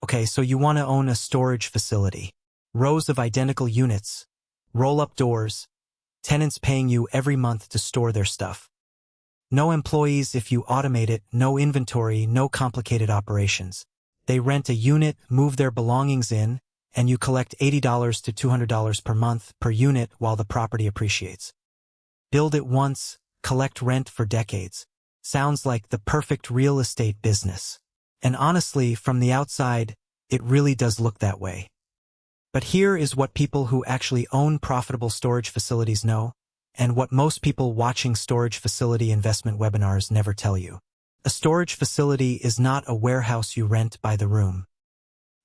Okay, so you want to own a storage facility. Rows of identical units, roll-up doors, tenants paying you every month to store their stuff. No employees if you automate it, no inventory, no complicated operations. They rent a unit, move their belongings in, and you collect $80 to $200 per month per unit while the property appreciates. Build it once, collect rent for decades. Sounds like the perfect real estate business. And honestly, from the outside, it really does look that way. But here is what people who actually own profitable storage facilities know, and what most people watching storage facility investment webinars never tell you. A storage facility is not a warehouse you rent by the room.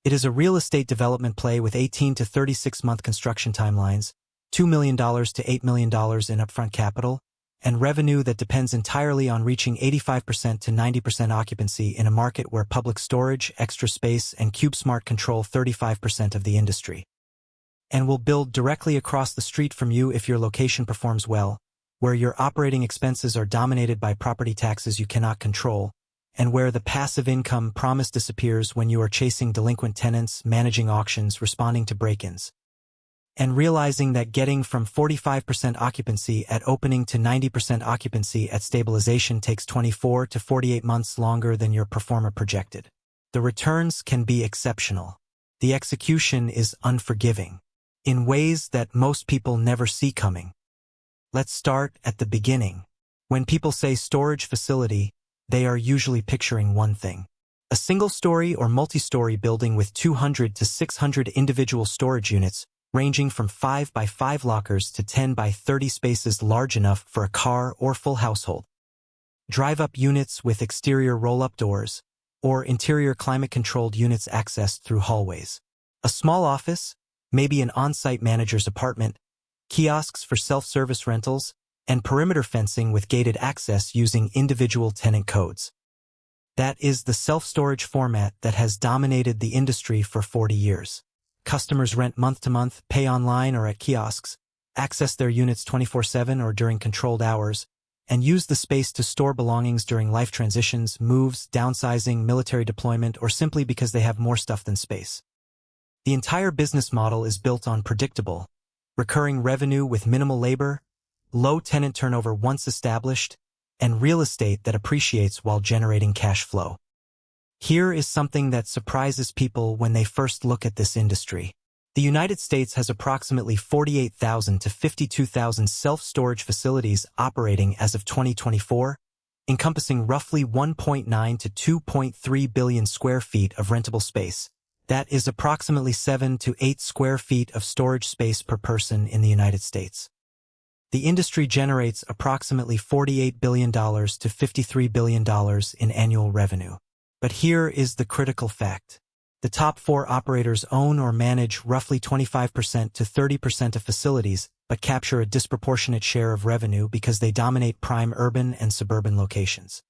It is a real estate development play with 18 to 36-month construction timelines, $2 million to $8 million in upfront capital, and revenue that depends entirely on reaching 85% to 90% occupancy in a market where Public Storage, Extra Space, and CubeSmart control 35% of the industry. And will build directly across the street from you if your location performs well, where your operating expenses are dominated by property taxes you cannot control, and where the passive income promise disappears when you are chasing delinquent tenants, managing auctions, responding to break-ins. And realizing that getting from 45% occupancy at opening to 90% occupancy at stabilization takes 24 to 48 months longer than your pro forma projected. The returns can be exceptional. The execution is unforgiving, in ways that most people never see coming. Let's start at the beginning. When people say storage facility, they are usually picturing one thing. A single-story or multi-story building with 200 to 600 individual storage units, ranging from 5 by 5 lockers to 10 by 30 spaces large enough for a car or full household. Drive-up units with exterior roll-up doors, or interior climate-controlled units accessed through hallways. A small office, maybe an on-site manager's apartment, kiosks for self-service rentals, and perimeter fencing with gated access using individual tenant codes. That is the self-storage format that has dominated the industry for 40 years. Customers rent month-to-month, pay online or at kiosks, access their units 24/7 or during controlled hours, and use the space to store belongings during life transitions, moves, downsizing, military deployment, or simply because they have more stuff than space. The entire business model is built on predictable, recurring revenue with minimal labor, low tenant turnover once established, and real estate that appreciates while generating cash flow. Here is something that surprises people when they first look at this industry. The United States has approximately 48,000 to 52,000 self-storage facilities operating as of 2024, encompassing roughly 1.9 to 2.3 billion square feet of rentable space. That is approximately 7 to 8 square feet of storage space per person in the United States. The industry generates approximately $48 billion to $53 billion in annual revenue. But here is the critical fact. The top 4 operators own or manage roughly 25% to 30% of facilities, but capture a disproportionate share of revenue because they dominate prime urban and suburban locations.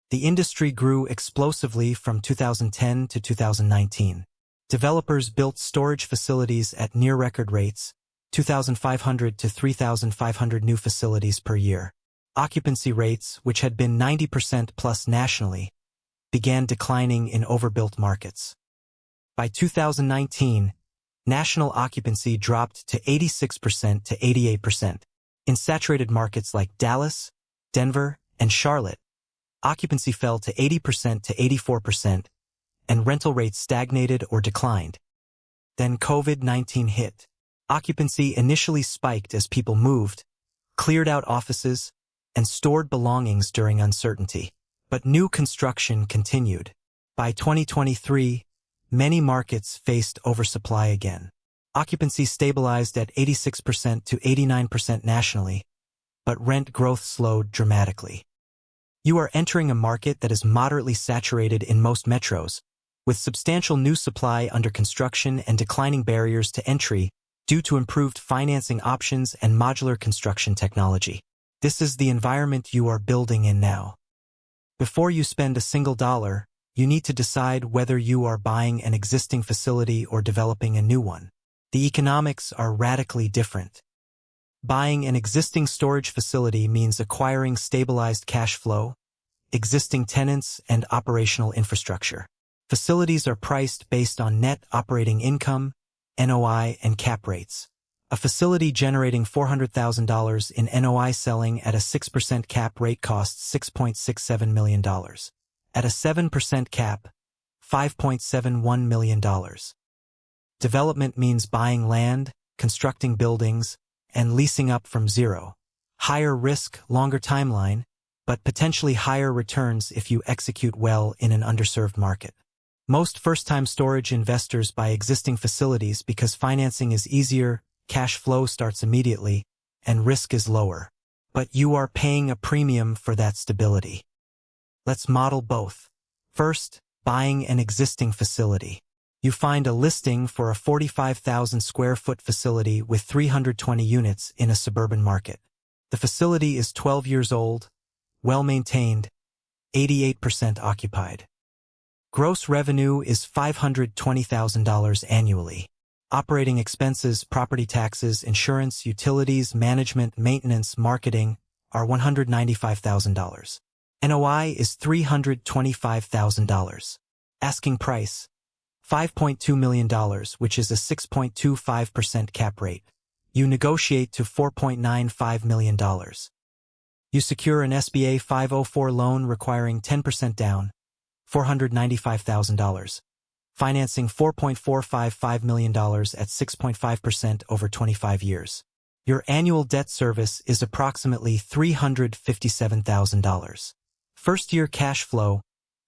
The industry grew explosively from 2010 to 2019. Developers built storage facilities at near-record rates, 2,500 to 3,500 new facilities per year. Occupancy rates, which had been 90% plus nationally, began declining in overbuilt markets. By 2019, national occupancy dropped to 86% to 88%. In saturated markets like Dallas, Denver, and Charlotte, occupancy fell to 80% to 84%, and rental rates stagnated or declined. Then COVID-19 hit. Occupancy initially spiked as people moved, cleared out offices, and stored belongings during uncertainty. But new construction continued. By 2023, many markets faced oversupply again. Occupancy stabilized at 86% to 89% nationally, but rent growth slowed dramatically. You are entering a market that is moderately saturated in most metros, with substantial new supply under construction and declining barriers to entry due to improved financing options and modular construction technology. This is the environment you are building in now. Before you spend a single dollar, you need to decide whether you are buying an existing facility or developing a new one. The economics are radically different. Buying an existing storage facility means acquiring stabilized cash flow, existing tenants, and operational infrastructure. Facilities are priced based on net operating income, NOI, and cap rates. A facility generating $400,000 in NOI selling at a 6% cap rate costs $6.67 million. At a 7% cap, $5.71 million. Development means buying land, constructing buildings, and leasing up from zero. Higher risk, longer timeline, but potentially higher returns if you execute well in an underserved market. Most first-time storage investors buy existing facilities because financing is easier, cash flow starts immediately, and risk is lower. But you are paying a premium for that stability. Let's model both. First, buying an existing facility. You find a listing for a 45,000 square foot facility with 320 units in a suburban market. The facility is 12 years old, well-maintained, 88% occupied. Gross revenue is $520,000 annually. Operating expenses, property taxes, insurance, utilities, management, maintenance, marketing are $195,000. NOI is $325,000. Asking price, $5.2 million, which is a 6.25% cap rate. You negotiate to $4.95 million. You secure an SBA 504 loan requiring 10% down, $495,000. Financing $4.455 million at 6.5% over 25 years. Your annual debt service is approximately $357,000. First-year cash flow,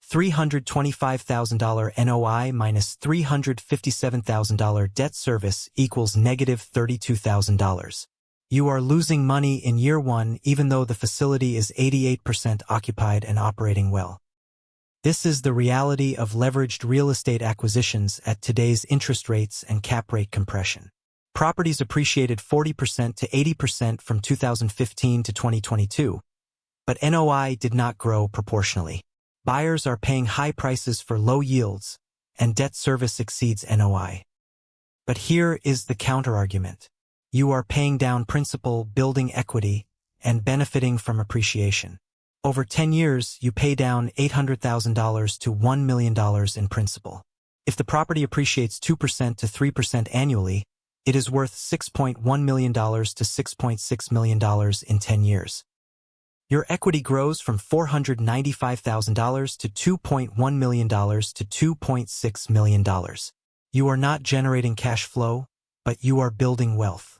$325,000 NOI minus $357,000 debt service equals negative $32,000. You are losing money in year one even though the facility is 88% occupied and operating well. This is the reality of leveraged real estate acquisitions at today's interest rates and cap rate compression. Properties appreciated 40% to 80% from 2015 to 2022, but NOI did not grow proportionally. Buyers are paying high prices for low yields, and debt service exceeds NOI. But here is the counterargument. You are paying down principal, building equity, and benefiting from appreciation. Over 10 years, you pay down $800,000 to $1 million in principal. If the property appreciates 2% to 3% annually, it is worth $6.1 million to $6.6 million in 10 years. Your equity grows from $495,000 to $2.1 million to $2.6 million. You are not generating cash flow, but you are building wealth.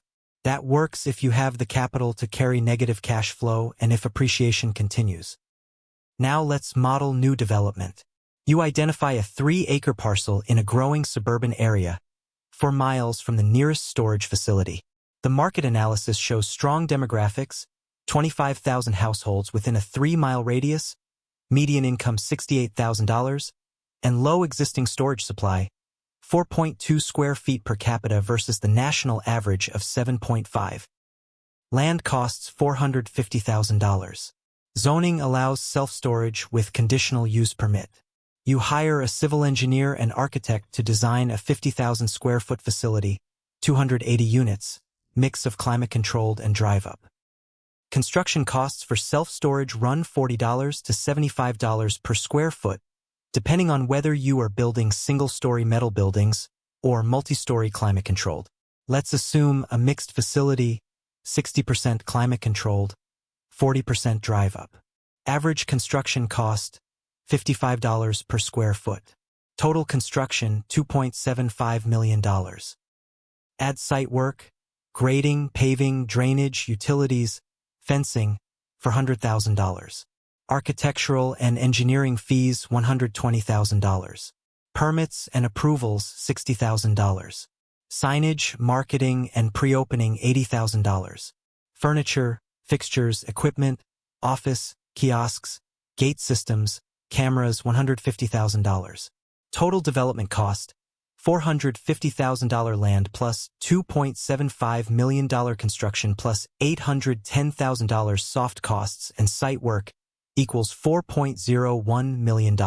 That works if you have the capital to carry negative cash flow and if appreciation continues. Now let's model new development. You identify a 3-acre parcel in a growing suburban area, 4 miles from the nearest storage facility. The market analysis shows strong demographics, 25,000 households within a 3-mile radius, median income $68,000, and low existing storage supply, 4.2 square feet per capita versus the national average of 7.5. Land costs $450,000. Zoning allows self-storage with conditional use permit. You hire a civil engineer and architect to design a 50,000 square foot facility, 280 units, mix of climate-controlled and drive-up. Construction costs for self-storage run $40 to $75 per square foot, depending on whether you are building single-story metal buildings or multi-story climate-controlled. Let's assume a mixed facility, 60% climate-controlled, 40% drive-up. Average construction cost, $55 per square foot. Total construction, $2.75 million. Add site work, grading, paving, drainage, utilities, fencing, for $100,000. Architectural and engineering fees, $120,000. Permits and approvals, $60,000. Signage, marketing, and pre-opening, $80,000. Furniture, fixtures, equipment, office, kiosks, gate systems, cameras, $150,000. Total development cost, $450,000 land plus $2.75 million construction plus $810,000 soft costs and site work equals $4.01 million.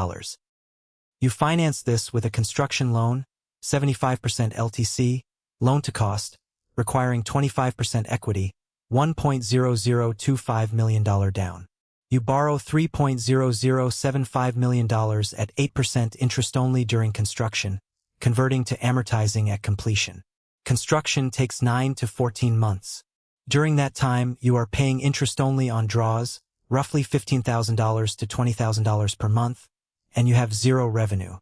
You finance this with a construction loan, 75% LTC, loan to cost, requiring 25% equity, $1.0025 million down. You borrow $3.0075 million at 8% interest only during construction, converting to amortizing at completion. Construction takes 9 to 14 months. During that time, you are paying interest only on draws, roughly $15,000 to $20,000 per month, and you have zero revenue.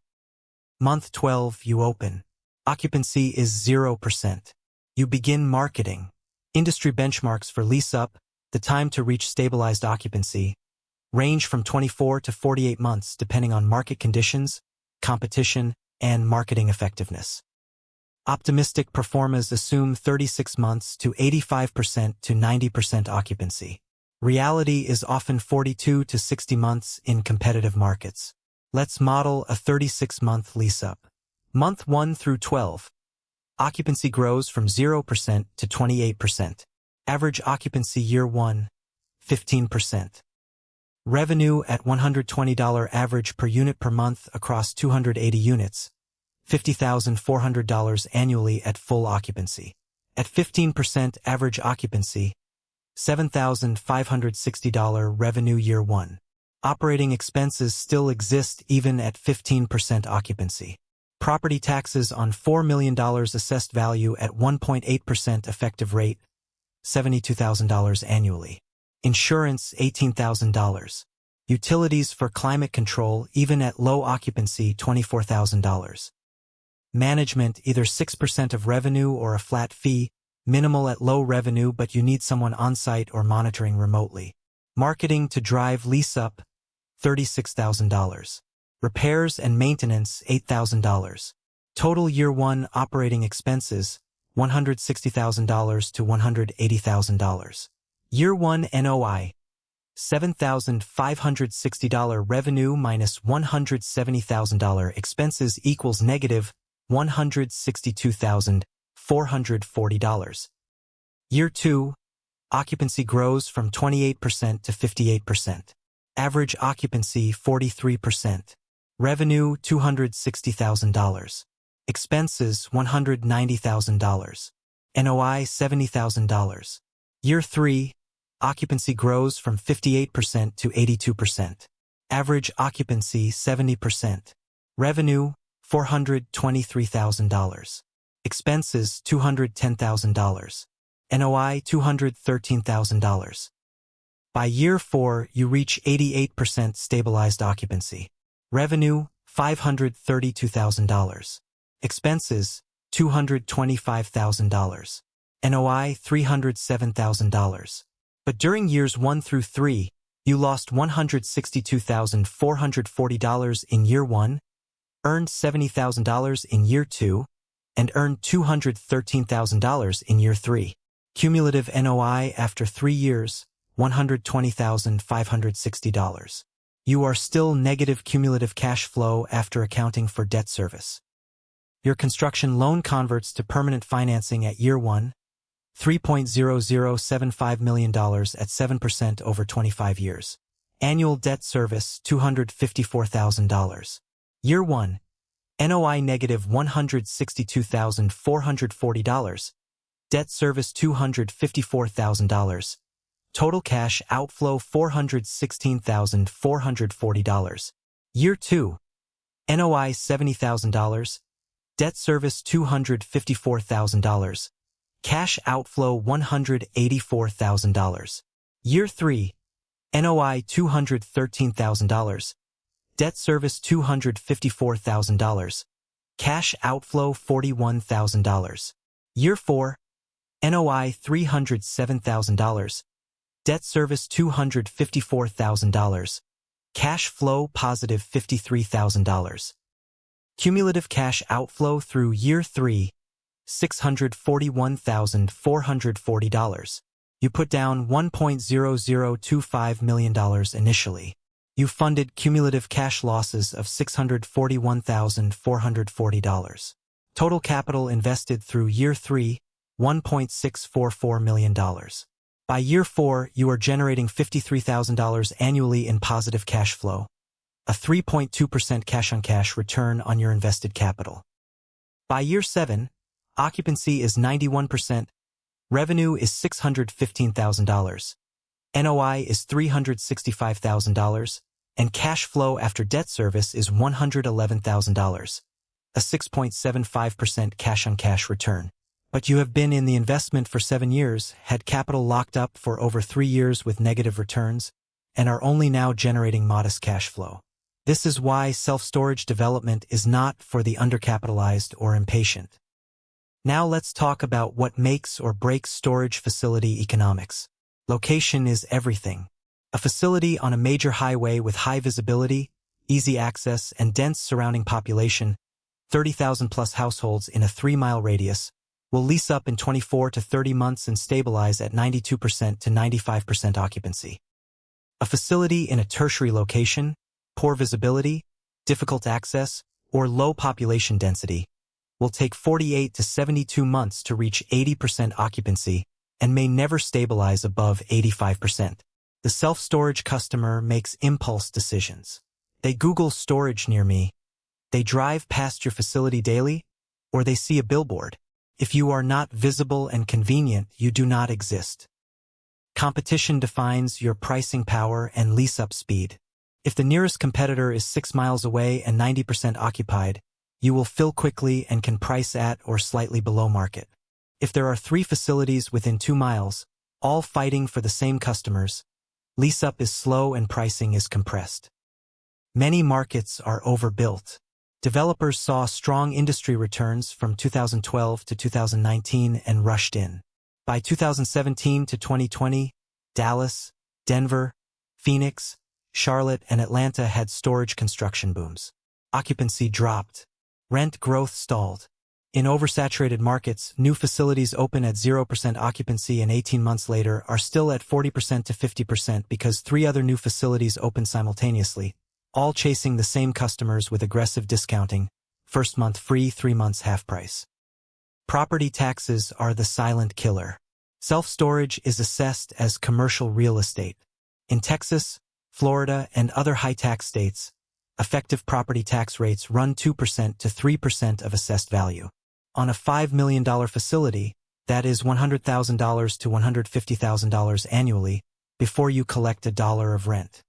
Month 12, you open. Occupancy is 0%. You begin marketing. Industry benchmarks for Lease-Up, the time to reach stabilized occupancy, range from 24 to 48 months depending on market conditions, competition, and marketing effectiveness. Optimistic performers assume 36 months to 85% to 90% occupancy. Reality is often 42 to 60 months in competitive markets. Let's model a 36-month lease-up. Month 1 through 12. Occupancy grows from 0% to 28%. Average occupancy year 1, 15%. Revenue at $120 average per unit per month across 280 units, $50,400 annually at full occupancy. At 15% average occupancy, $7,560 revenue year 1. Operating expenses still exist even at 15% occupancy. Property taxes on $4 million assessed value at 1.8% effective rate, $72,000 annually. Insurance, $18,000. Utilities for climate control, even at low occupancy, $24,000. Management, either 6% of revenue or a flat fee, minimal at low revenue but you need someone on-site or monitoring remotely. Marketing to drive Lease-Up, $36,000. Repairs and maintenance, $8,000. Total year 1 operating expenses, $160,000 to $180,000. Year 1 NOI, $7,560 revenue minus $170,000 expenses equals negative $162,440. Year 2, occupancy grows from 28% to 58%. Average occupancy 43%. Revenue $260,000. Expenses $190,000. NOI $70,000. Year 3, occupancy grows from 58% to 82%. Average occupancy 70%. Revenue $423,000. Expenses $210,000. NOI $213,000. By year 4, you reach 88% stabilized occupancy. Revenue $532,000. Expenses $225,000. NOI $307,000. But during years 1 through 3, you lost $162,440 in year 1, earned $70,000 in year 2, and earned $213,000 in year 3. Cumulative NOI after 3 years, $120,560. You are still negative cumulative cash flow after accounting for debt service. Your construction loan converts to permanent financing at year 1, $3.0075 million at 7% over 25 years. Annual debt service $254,000. Year 1, NOI negative $162,440. Debt service $254,000. Total cash outflow $416,440. Year 2, NOI $70,000. Debt service $254,000. Cash outflow $184,000. Year 3, NOI $213,000. Debt service $254,000. Cash outflow $41,000. Year 4, NOI $307,000. Debt service $254,000. Cash flow positive $53,000. Cumulative cash outflow through year 3, $641,440. You put down $1.0025 million initially. You funded cumulative cash losses of $641,440. Total capital invested through year 3, $1.644 million. By year 4, you are generating $53,000 annually in positive cash flow, a 3.2% cash-on-cash return on your invested capital. By year 7, occupancy is 91%, revenue is $615,000, NOI is $365,000, and cash flow after debt service is $111,000, a 6.75% cash-on-cash return. But you have been in the investment for 7 years, had capital locked up for over 3 years with negative returns, and are only now generating modest cash flow. This is why self-storage development is not for the undercapitalized or impatient. Now let's talk about what makes or breaks storage facility economics. Location is everything. A facility on a major highway with high visibility, easy access, and dense surrounding population, 30,000 plus households in a 3-mile radius, will lease up in 24 to 30 months and stabilize at 92% to 95% occupancy. A facility in a tertiary location, poor visibility, difficult access, or low population density will take 48 to 72 months to reach 80% occupancy and may never stabilize above 85%. The self-storage customer makes impulse decisions. They Google storage near me, they drive past your facility daily, or they see a billboard. If you are not visible and convenient, you do not exist. Competition defines your pricing power and lease-up speed. If the nearest competitor is 6 miles away and 90% occupied, you will fill quickly and can price at or slightly below market. If there are 3 facilities within 2 miles, all fighting for the same customers, lease-up is slow and pricing is compressed. Many markets are overbuilt. Developers saw strong industry returns from 2012 to 2019 and rushed in. By 2017 to 2020, Dallas, Denver, Phoenix, Charlotte, and Atlanta had storage construction booms. Occupancy dropped. Rent growth stalled. In oversaturated markets, new facilities open at 0% occupancy and 18 months later are still at 40% to 50% because 3 other new facilities open simultaneously, all chasing the same customers with aggressive discounting, first month free, 3 months half price. Property taxes are the silent killer. Self-storage is assessed as commercial real estate. In Texas, Florida, and other high-tax states, effective property tax rates run 2% to 3% of assessed value. On a $5 million facility, that is $100,000 to $150,000 annually before you collect $1 of rent.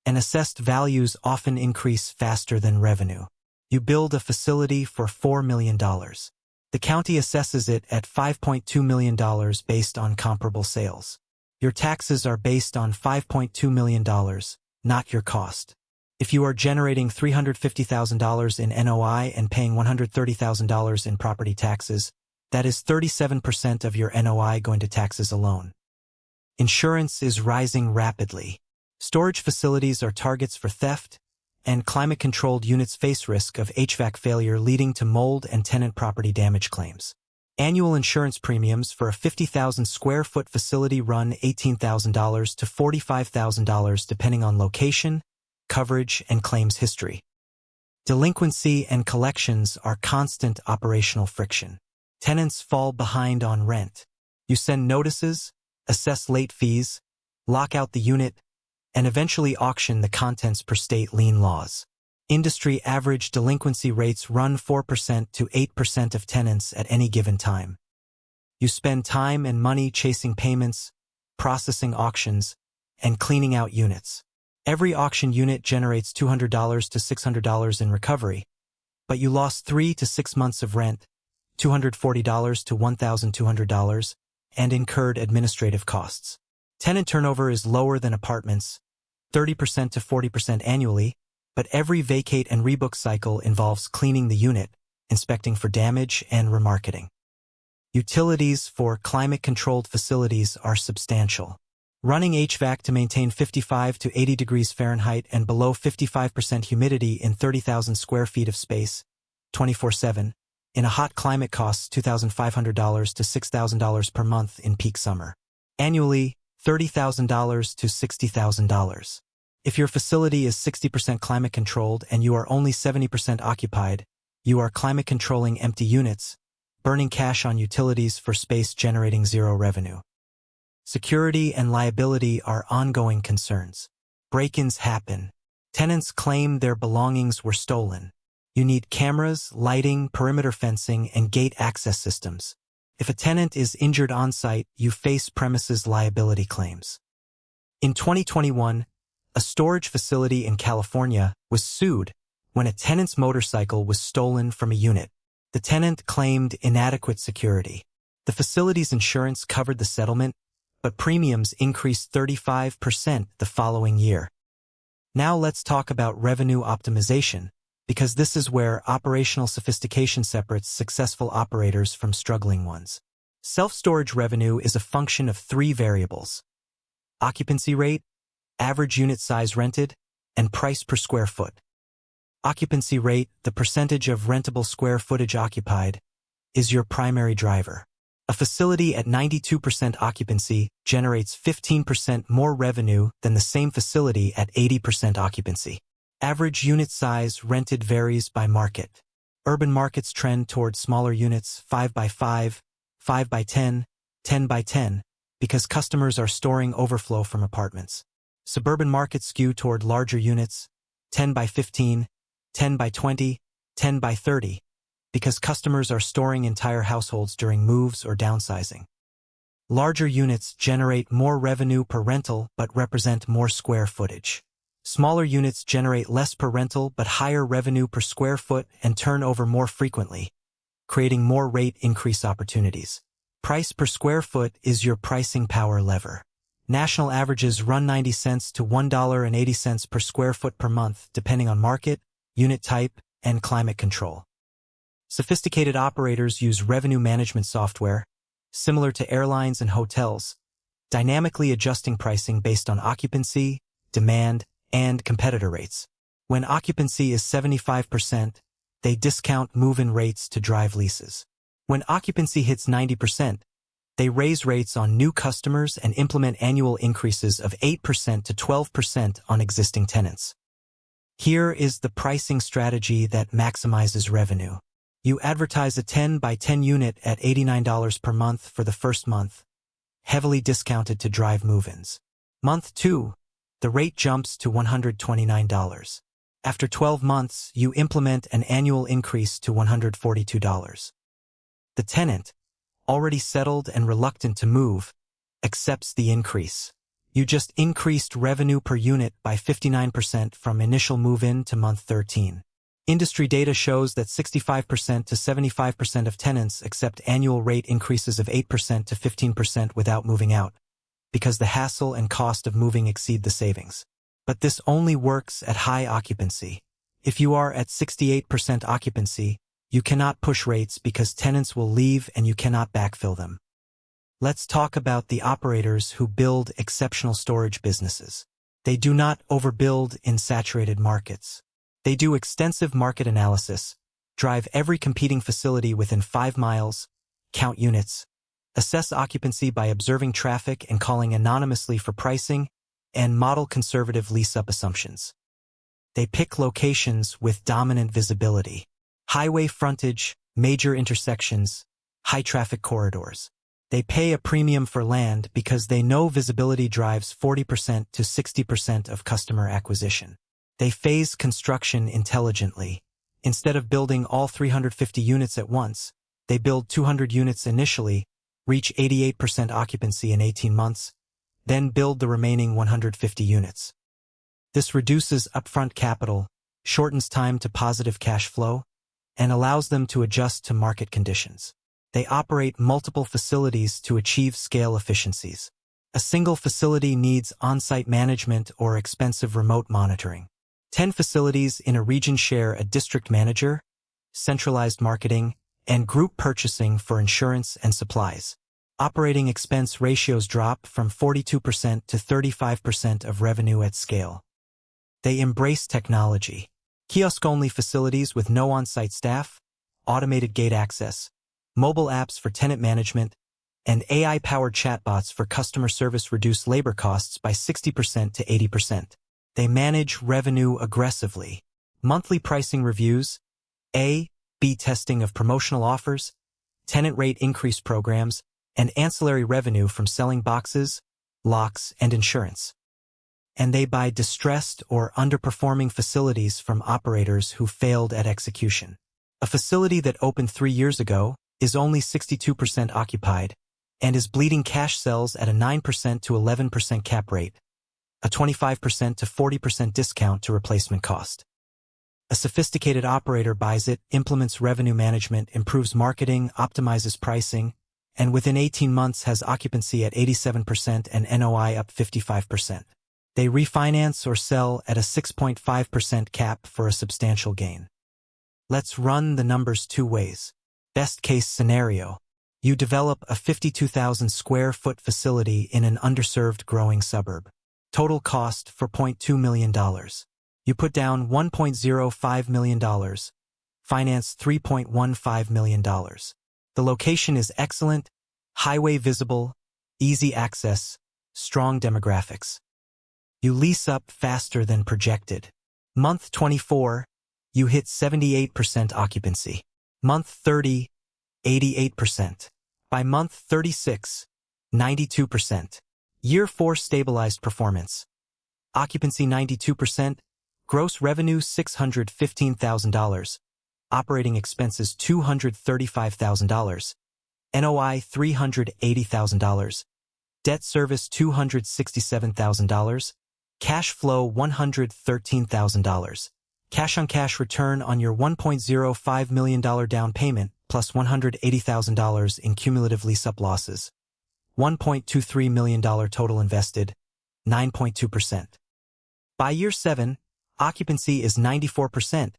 And assessed values often increase faster than revenue. You build a facility for $4 million. The county assesses it at $5.2 million based on comparable sales. Your taxes are based on $5.2 million, not your cost. If you are generating $350,000 in NOI and paying $130,000 in property taxes, that is 37% of your NOI going to taxes alone. Insurance is rising rapidly. Storage facilities are targets for theft, and climate-controlled units face risk of HVAC failure leading to mold and tenant property damage claims. Annual insurance premiums for a 50,000 square foot facility run $18,000 to $45,000 depending on location, coverage, and claims history. Delinquency and collections are constant operational friction. Tenants fall behind on rent. You send notices, assess late fees, lock out the unit, and eventually auction the contents per state lien laws. Industry average delinquency rates run 4% to 8% of tenants at any given time. You spend time and money chasing payments, processing auctions, and cleaning out units. Every auction unit generates $200 to $600 in recovery, but you lost 3 to 6 months of rent, $240 to $1,200, and incurred administrative costs. Tenant turnover is lower than apartments, 30% to 40% annually, but every vacate and rebook cycle involves cleaning the unit, inspecting for damage, and remarketing. Utilities for climate-controlled facilities are substantial. Running HVAC to maintain 55 to 80 degrees Fahrenheit and below 55% humidity in 30,000 square feet of space, 24/7, in a hot climate costs $2,500 to $6,000 per month in peak summer. Annually, $30,000 to $60,000. If your facility is 60% climate controlled and you are only 70% occupied, you are climate controlling empty units, burning cash on utilities for space generating zero revenue. Security and liability are ongoing concerns. Break-ins happen. Tenants claim their belongings were stolen. You need cameras, lighting, perimeter fencing, and gate access systems. If a tenant is injured on-site, you face premises liability claims. In 2021, a storage facility in California was sued when a tenant's motorcycle was stolen from a unit. The tenant claimed inadequate security. The facility's insurance covered the settlement, but premiums increased 35% the following year. Now let's talk about revenue optimization, because this is where operational sophistication separates successful operators from struggling ones. Self-storage revenue is a function of three variables: occupancy rate, average unit size rented, and price per square foot. Occupancy rate, the percentage of rentable square footage occupied, is your primary driver. A facility at 92% occupancy generates 15% more revenue than the same facility at 80% occupancy. Average unit size rented varies by market. Urban markets trend toward smaller units, 5x5, 5x10, 10x10, because customers are storing overflow from apartments. Suburban markets skew toward larger units, 10x15, 10x20, 10x30, because customers are storing entire households during moves or downsizing. Larger units generate more revenue per rental but represent more square footage. Smaller units generate less per rental but higher revenue per square foot and turn over more frequently, creating more rate increase opportunities. Price per square foot is your pricing power lever. National averages run 90 cents to $1.80 per square foot per month, depending on market, unit type, and climate control. Sophisticated operators use revenue management software, similar to airlines and hotels, dynamically adjusting pricing based on occupancy, demand, and competitor rates. When occupancy is 75%, they discount move-in rates to drive leases. When occupancy hits 90%, they raise rates on new customers and implement annual increases of 8% to 12% on existing tenants. Here is the pricing strategy that maximizes revenue. You advertise a 10x10 unit at $89 per month for the first month, heavily discounted to drive move-ins. Month 2, the rate jumps to $129. After 12 months, you implement an annual increase to $142. The tenant, already settled and reluctant to move, accepts the increase. You just increased revenue per unit by 59% from initial move-in to month 13. Industry data shows that 65% to 75% of tenants accept annual rate increases of 8% to 15% without moving out, because the hassle and cost of moving exceed the savings. But this only works at high occupancy. If you are at 68% occupancy, you cannot push rates because tenants will leave and you cannot backfill them. Let's talk about the operators who build exceptional storage businesses. They do not overbuild in saturated markets. They do extensive market analysis, drive every competing facility within 5 miles, count units, assess occupancy by observing traffic and calling anonymously for pricing, and model conservative lease-up assumptions. They pick locations with dominant visibility, highway frontage, major intersections, high-traffic corridors. They pay a premium for land because they know visibility drives 40% to 60% of customer acquisition. They phase construction intelligently. Instead of building all 350 units at once, they build 200 units initially, reach 88% occupancy in 18 months, then build the remaining 150 units. This reduces upfront capital, shortens time to positive cash flow, and allows them to adjust to market conditions. They operate multiple facilities to achieve scale efficiencies. A single facility needs on-site management or expensive remote monitoring. 10 facilities in a region share a district manager, centralized marketing, and group purchasing for insurance and supplies. Operating expense ratios drop from 42% to 35% of revenue at scale. They embrace technology. Kiosk-only facilities with no on-site staff, automated gate access, mobile apps for tenant management, and AI-powered chatbots for customer service reduce labor costs by 60% to 80%. They manage revenue aggressively. Monthly pricing reviews, A/B testing of promotional offers, tenant rate increase programs, and ancillary revenue from selling boxes, locks, and insurance. And they buy distressed or underperforming facilities from operators who failed at execution. A facility that opened 3 years ago is only 62% occupied and is bleeding cash sells at a 9% to 11% cap rate, a 25% to 40% discount to replacement cost. A sophisticated operator buys it, implements revenue management, improves marketing, optimizes pricing, and within 18 months has occupancy at 87% and NOI up 55%. They refinance or sell at a 6.5% cap for a substantial gain. Let's run the numbers two ways. Best case scenario. You develop a 52,000 square foot facility in an underserved growing suburb. Total cost for $0.2 million. You put down $1.05 million, finance $3.15 million. The location is excellent, highway visible, easy access, strong demographics. You lease up faster than projected. Month 24, you hit 78% occupancy. Month 30, 88%. By month 36, 92%. Year 4 stabilized performance. Occupancy 92%, gross revenue $615,000, operating expenses $235,000, NOI $380,000, debt service $267,000, cash flow $113,000. Cash-on-cash return on your $1.05 million down payment plus $180,000 in cumulative lease-up losses. $1.23 million total invested, 9.2%. By year 7, occupancy is 94%.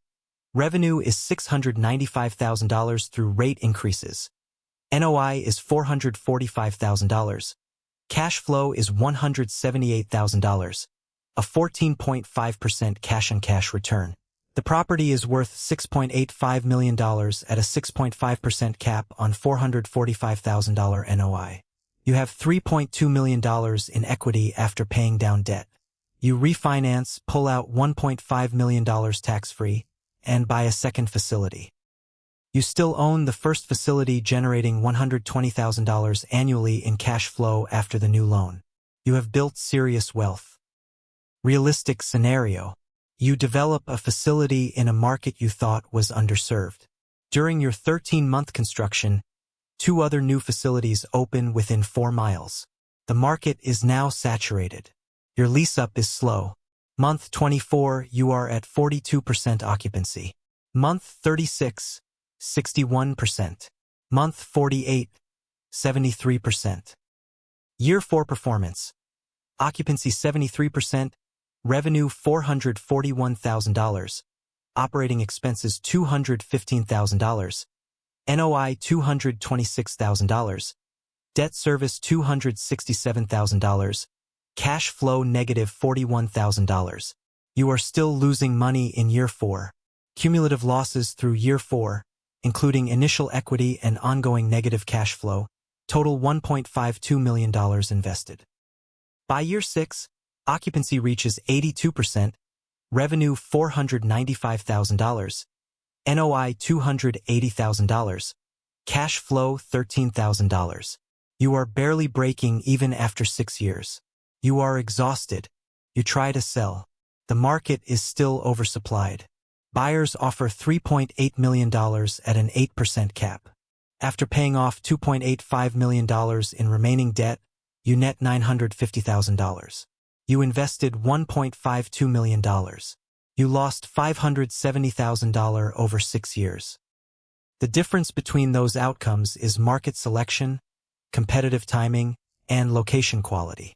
Revenue is $695,000 through rate increases. NOI is $445,000. Cash flow is $178,000, a 14.5% cash-on-cash return. The property is worth $6.85 million at a 6.5% cap on $445,000 NOI. You have $3.2 million in equity after paying down debt. You refinance, pull out $1.5 million tax-free, and buy a second facility. You still own the first facility generating $120,000 annually in cash flow after the new loan. You have built serious wealth. Realistic scenario. You develop a facility in a market you thought was underserved. During your 13-month construction, 2 other new facilities open within 4 miles. The market is now saturated. Your lease-up is slow. Month 24, you are at 42% occupancy. Month 36, 61%. Month 48, 73%. Year 4 performance. Occupancy 73%, revenue $441,000, operating expenses $215,000, NOI $226,000, debt service $267,000, cash flow negative $41,000. You are still losing money in year 4. Cumulative losses through year 4, including initial equity and ongoing negative cash flow, total $1.52 million invested. By year 6, occupancy reaches 82%, revenue $495,000, NOI $280,000, cash flow $13,000. You are barely breaking even after 6 years. You are exhausted. You try to sell. The market is still oversupplied. Buyers offer $3.8 million at an 8% cap. After paying off $2.85 million in remaining debt, you net $950,000. You invested $1.52 million. You lost $570,000 over 6 years. The difference between those outcomes is market selection, competitive timing, and location quality.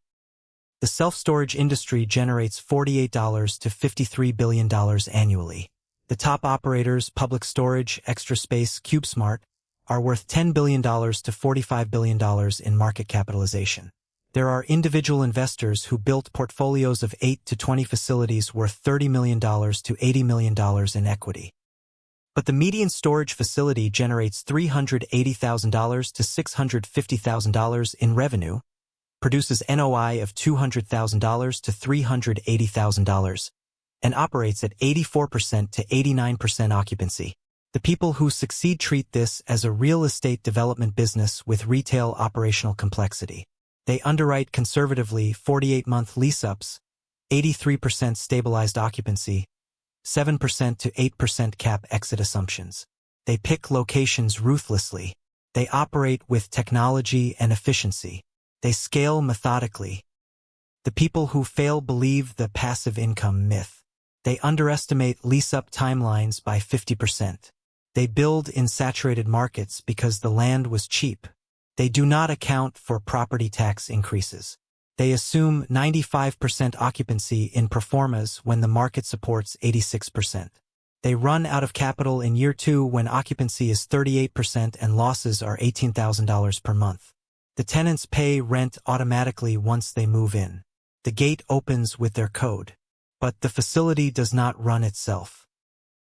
The self-storage industry generates $48 to $53 billion annually. The top operators, Public Storage, Extra Space, CubeSmart, are worth $10 billion to $45 billion in market capitalization. There are individual investors who built portfolios of 8 to 20 facilities worth $30 million to $80 million in equity. But the median storage facility generates $380,000 to $650,000 in revenue, produces NOI of $200,000 to $380,000, and operates at 84% to 89% occupancy. The people who succeed treat this as a real estate development business with retail operational complexity. They underwrite conservatively 48-month lease-ups, 83% stabilized occupancy, 7% to 8% cap exit assumptions. They pick locations ruthlessly. They operate with technology and efficiency. They scale methodically. The people who fail believe the passive income myth. They underestimate lease-up timelines by 50%. They build in saturated markets because the land was cheap. They do not account for property tax increases. They assume 95% occupancy in proformas when the market supports 86%. They run out of capital in year 2 when occupancy is 38% and losses are $18,000 per month. The tenants pay rent automatically once they move in. The gate opens with their code. But the facility does not run itself.